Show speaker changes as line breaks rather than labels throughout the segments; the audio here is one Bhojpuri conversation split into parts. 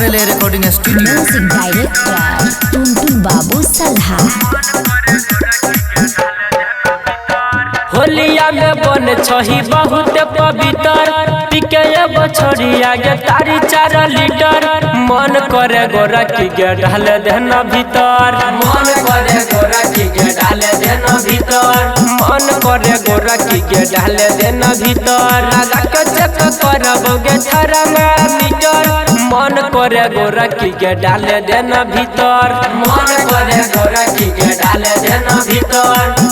RLA Recording Studio।
Music director Tuntun Babu सल्हा।
होलिया में बन छही बहुत पवित्र पिके बछड़िया गे तारी 4 लीटर मन करे गोरा की गे डाल देना भीतर मन करे गोरा की गे डाल देना भीतर मन करे गोरा की गे डाल देना भीतर लगा के चेक करबोगे थर्मामीटर मन करे गोरा की गे डाल देना भीतर मन करे गोरा की गे डाल देना भीतर।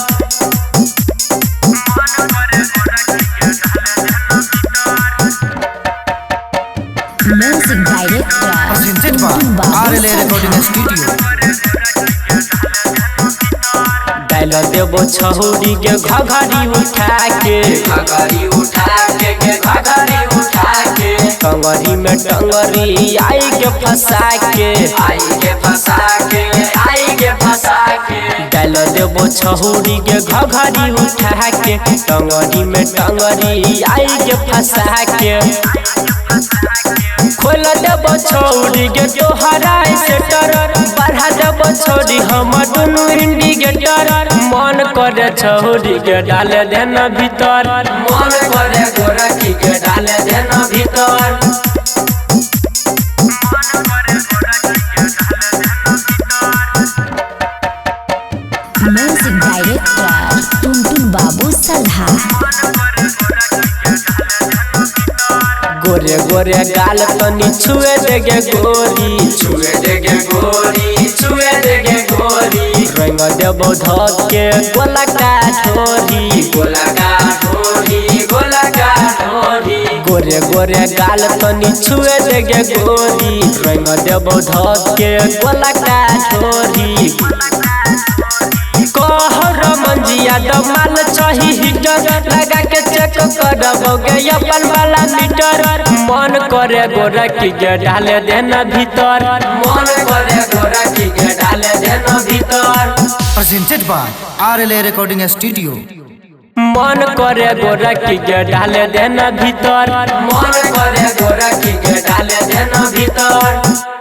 म्यूजिक डायरेक्टर
Presented by
टुनटुन बाबू
RLA Recording
सल्हा।
Studio।
डाल देबो छहुरी के घघरी उठा के घघरी उठा के घघरी उठा के टंगरी में टंगरी आई के फंसा के आई के फंसा के आई के फंसा के डाल देबो छहुरी के घघरी उठा के टंगरी में टंगरी आई के फंसा के खोल देबो छौरी के तोहरा सेटर बढ़ा देबो छौरी हम दुनु इंडिकेटर मन करे छौरी के डाल देना भीतर मन करे गोरा की के डाल देना भीतर।
Music director Tuntun Babu सल्हा।
गोरे गोरे गाल तनी छुए देगे गोरी छुए देगे गोरी छुए देगे गोरी रंग देबो धक के गोला का ढोरी गोला का ढोरी गोला का ढोरी गोरे गोरे गाल तनी छुए देगे गोरी रंग देबो धक के गोला का ढोरी कहर मंजिया दमाल चही हिटर लगा के चेक करबोगे अपन वाला मीटर मन करे गोरा की गे डाल देना भीतर मन करे गोरा की गे डाल देना भीतर।
Presented by RLA Recording Studio।
मन करे गोरा की गे डाल देना भीतर मन करे गोरा की गे डाल देना भीतर।